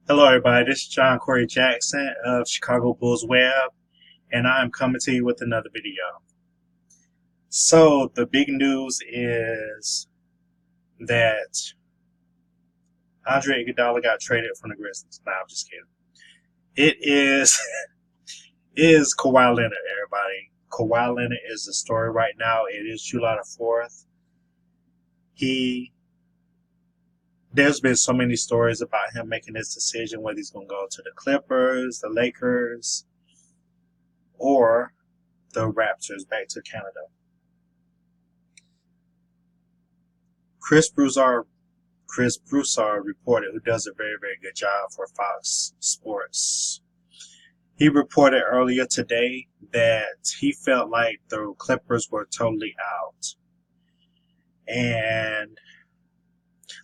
Hello, everybody. This is John Corey Jackson of Chicago Bulls Web, and I'm coming to you with another video. So, the big news is that Andre Iguodala got traded from the Grizzlies. No, I'm just kidding. It is Kawhi Leonard, everybody. Kawhi Leonard is the story right now. It is July the 4th. There's been so many stories about him making this decision whether he's going to go to the Clippers, the Lakers, or the Raptors back to Canada. Chris Broussard reported, who does a very, very good job for Fox Sports. He reported earlier today that he felt like the Clippers were totally out. And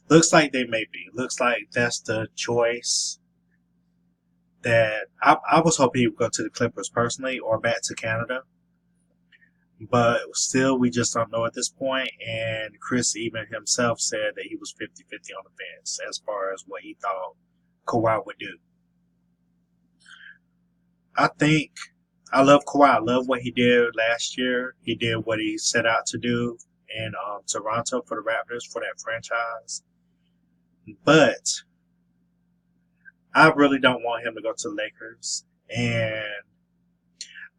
looks like they may be. Looks like that's the choice that I was hoping he would go to the Clippers personally or back to Canada. But still, we just don't know at this point. And Chris even himself said that he was 50-50 on the fence as far as what he thought Kawhi would do. I love Kawhi. I love what he did last year. He did what he set out to do in Toronto for the Raptors, for that franchise. But I really don't want him to go to the Lakers. And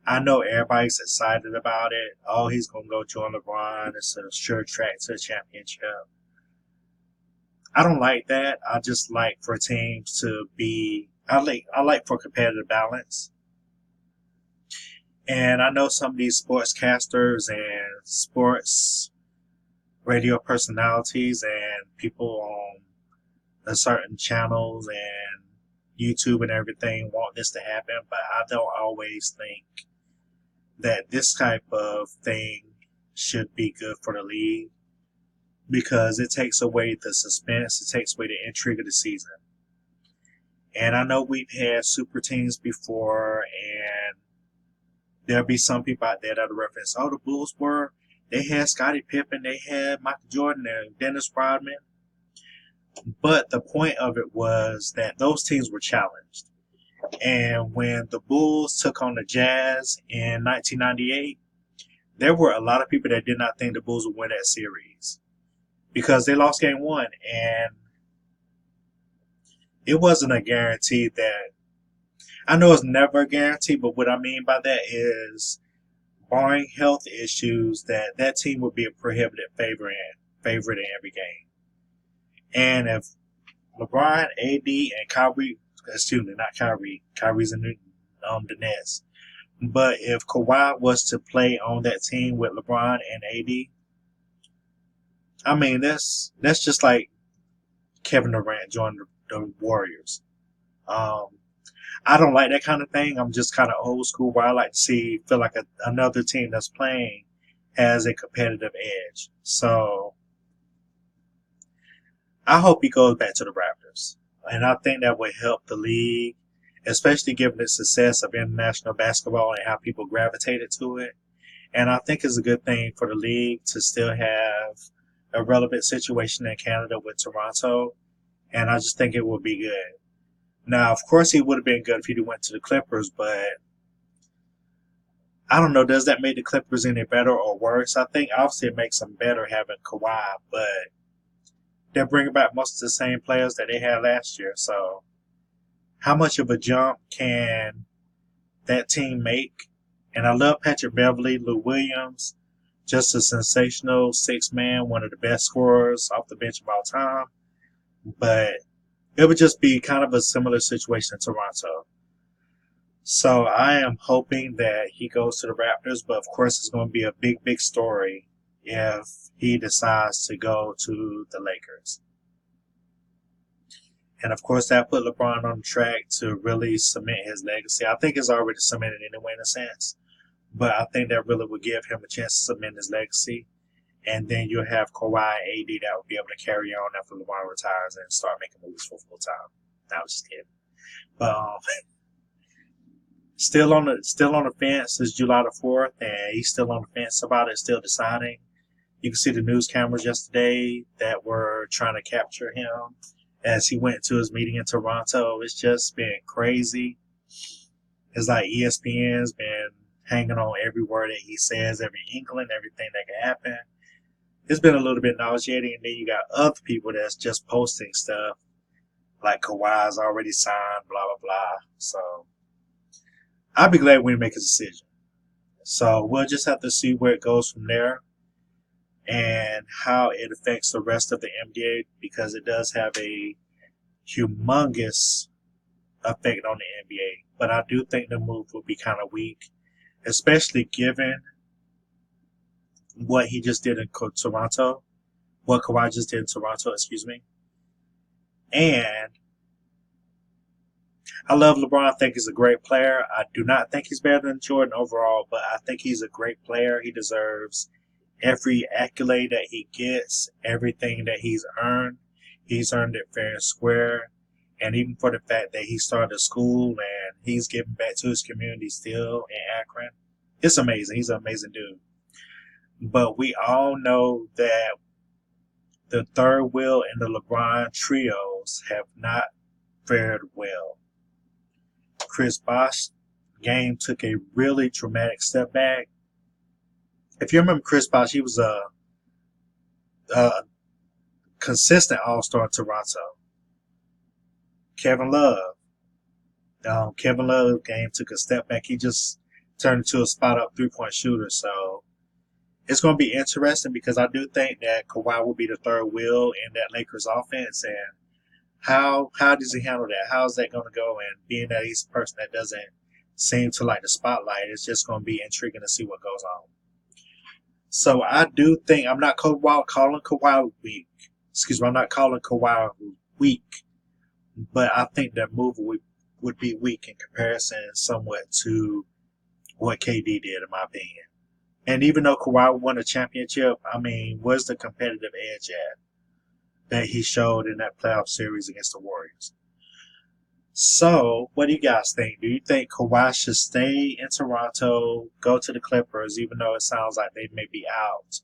I know everybody's excited about it. Oh, he's going to go join LeBron. It's a sure track to a championship. I don't like that. I just like for teams to be. I like for competitive balance. And I know some of these sportscasters and sports radio personalities and people on the certain channels and YouTube and everything want this to happen, but I don't always think that this type of thing should be good for the league because it takes away the suspense, it takes away the intrigue of the season. And I know we've had super teams before, and there'll be some people out there that'll reference, oh, the Bulls they had Scottie Pippen, they had Michael Jordan and Dennis Rodman. But the point of it was that those teams were challenged. And when the Bulls took on the Jazz in 1998, there were a lot of people that did not think the Bulls would win that series because they lost game one. And it wasn't a guarantee that, I know it's never a guarantee, but what I mean by that is barring health issues, that team would be a prohibitive favorite in every game. And if LeBron, AD, and Kyrie, excuse me, not Kyrie, Kyrie's in the Nets, but if Kawhi was to play on that team with LeBron and AD, I mean, that's just like Kevin Durant joining the Warriors. I don't like that kind of thing. I'm just kind of old school where I like to feel like another team that's playing has a competitive edge. So I hope he goes back to the Raptors. And I think that would help the league, especially given the success of international basketball and how people gravitated to it. And I think it's a good thing for the league to still have a relevant situation in Canada with Toronto. And I just think it would be good. Now, of course, he would have been good if he went to the Clippers, but I don't know, does that make the Clippers any better or worse? I think obviously it makes them better having Kawhi, but they're bringing back most of the same players that they had last year. So how much of a jump can that team make? And I love Patrick Beverley, Lou Williams, just a sensational six-man, one of the best scorers off the bench of all time. But it would just be kind of a similar situation in Toronto. So I am hoping that he goes to the Raptors, but of course it's going to be a big, big story if he decides to go to the Lakers. And of course that put LeBron on track to really cement his legacy. I think it's already cemented anyway in a sense, but I think that really would give him a chance to cement his legacy. And then you'll have Kawhi AD that will be able to carry on after LeBron retires and start making movies for full time. I was just kidding. But still on the fence is July the 4th, and he's still on the fence about it, still deciding. You can see the news cameras yesterday that were trying to capture him as he went to his meeting in Toronto. It's just been crazy. It's like ESPN's been hanging on every word that he says, every inkling, everything that can happen. It's been a little bit nauseating, and then you got other people that's just posting stuff like Kawhi's already signed, blah, blah, blah. So I'll be glad when he makes a decision. So we'll just have to see where it goes from there and how it affects the rest of the NBA, because it does have a humongous effect on the NBA. But I do think the move will be kind of weak, especially given what he just did in Toronto, what Kawhi just did in Toronto, excuse me. And I love LeBron. I think he's a great player. I do not think he's better than Jordan overall, but I think he's a great player. He deserves every accolade that he gets, everything that he's earned. He's earned it fair and square. And even for the fact that he started a school and he's giving back to his community still in Akron, it's amazing. He's an amazing dude. But we all know that the third wheel and the LeBron trios have not fared well. Chris Bosh's game took a really dramatic step back. If you remember Chris Bosh, he was a consistent all-star in Toronto. Kevin Love game took a step back. He just turned into a spot-up three-point shooter. So it's going to be interesting, because I do think that Kawhi will be the third wheel in that Lakers offense. And how does he handle that? How is that going to go? And being that he's a person that doesn't seem to like the spotlight, it's just going to be intriguing to see what goes on. So I do think, I'm not calling Kawhi weak. Excuse me, I'm not calling Kawhi weak. But I think that move would be weak in comparison somewhat to what KD did, in my opinion. And even though Kawhi won a championship, I mean, where's the competitive edge at that he showed in that playoff series against the Warriors? So, what do you guys think? Do you think Kawhi should stay in Toronto, go to the Clippers, even though it sounds like they may be out?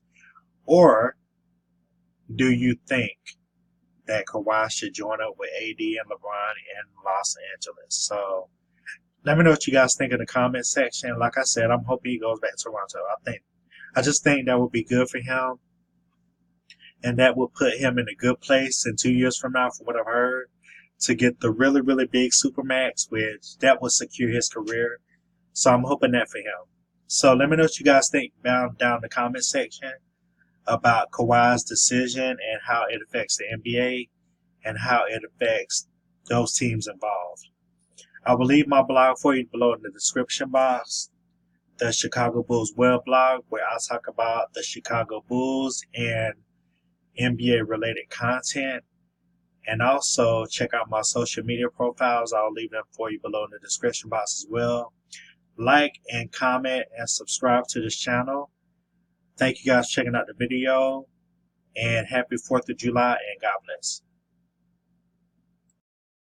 Or do you think that Kawhi should join up with AD and LeBron in Los Angeles? So let me know what you guys think in the comment section. Like I said, I'm hoping he goes back to Toronto. I just think that would be good for him, and that will put him in a good place in 2 years from now, from what I've heard, to get the really, really big Supermax, which that will secure his career. So I'm hoping that for him. So let me know what you guys think down in the comment section about Kawhi's decision and how it affects the NBA and how it affects those teams involved. I will leave my blog for you below in the description box, the Chicago Bulls web blog, where I talk about the Chicago Bulls and NBA related content. And also check out my social media profiles. I'll leave them for you below in the description box as well. Like and comment and subscribe to this channel. Thank you guys for checking out the video, and happy 4th of July, and God bless.